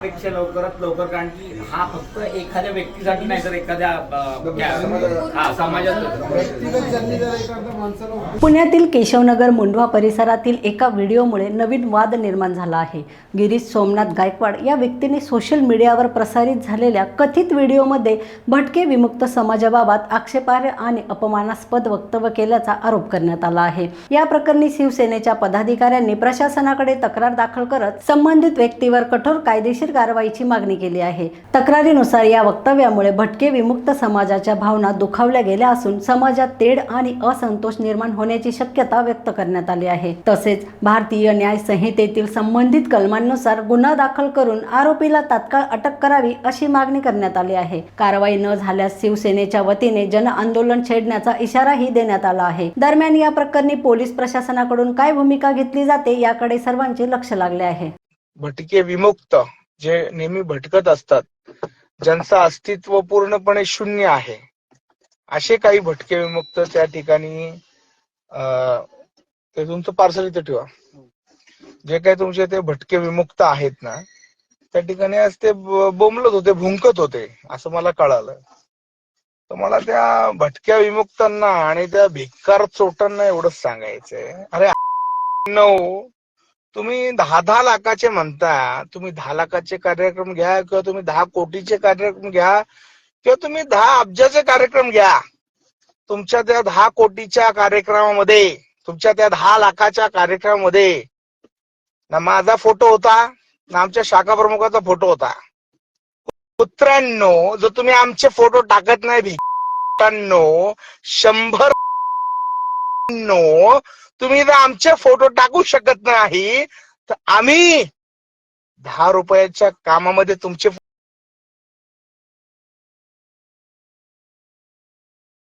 पेक्षा लवकरात लवकर, कारण की हा फक्त एखाद्या व्यक्तीसाठी नाही तर एखाद्या समाजात पुण्यातील केशवनगर मुंढवा परिसरातील एका व्हिडिओमुळे नवीन वाद निर्माण झाला आहे। गिरीश सोमनाथ गायकवाड या व्यक्तीने सोशल मीडियावर प्रसारित झालेल्या कथित व्हिडिओमध्ये भटके विमुक्त समाजाबाबत आक्षेपार्ह आणि अपमानास्पद वक्तव्य केल्याचा आरोप करण्यात आला आहे। या प्रकरणी शिवसेनेच्या पदाधिकाऱ्यांनी प्रशासनाकडे तक्रार दाखल करत संबंधित व्यक्तीवर कठोर कायदेशीर कारवाईची मागणी केली आहे। तक्रारीनुसार या वक्तव्यामुळे भटके विमुक्त समाजाच्या भावना दुखावल्या गेल्या असून समाजात तेढ आणि असंतोष निर्माण होण्याची शक्यता व्यक्त करण्यात आली आहे। तसेच भारतीय न्याय संहितेतील संबंधित कलमांनुसार गुन्हा दाखल करून आरोपीला तात्काळ अटक करावी अशी मागणी करण्यात आली आहे। कारवाई न झाल्यास शिवसेनेच्या वतीने जन आंदोलन छेडण्याचा इशाराही देण्यात आला आहे। दरम्यान या प्रकरणी पोलीस प्रशासनाकडून काय भूमिका घेतली जाते याकडे सर्वांचे लक्ष लागले आहे। भटके विमुक्त जे नेहमी भटकत असतात, ज्यांचं अस्तित्व पूर्णपणे शून्य आहे, असे काही भटके विमुक्त त्या ठिकाणी ते तुमचं पार्सल इथे ठेवा, जे काही तुमचे ते भटके विमुक्त आहेत ना, त्या ठिकाणी आज ते बोंबलत होते, भुंकत होते असं मला कळालं। तर मला त्या भटक्या विमुक्तांना आणि त्या भिक्कार चोटांना एवढंच सांगायचंय, अरे नो, तुम्ही 10-10 लाखाचे म्हणता, तुम्ही 10 लाखाचे कार्यक्रम घ्या किंवा तुम्ही 10 कोटीचे कार्यक्रम घ्या किंवा तुम्ही 10 अब्जाचे कार्यक्रम घ्या, तुमच्या त्या 10 कोटीच्या कार्यक्रमामध्ये, तुमच्या त्या 10 लाखाच्या कार्यक्रमामध्ये ना माझा फोटो होता ना आमच्या शाखा प्रमुखाचा फोटो होता। पुत्रांनो, जर तुम्ही आमचे फोटो टाकत नाही भिकांनो, 100 तुम्ही जर आमचे फोटो टाकू शकत नाही, तर आम्ही 10 रुपयाच्या कामामध्ये तुमचे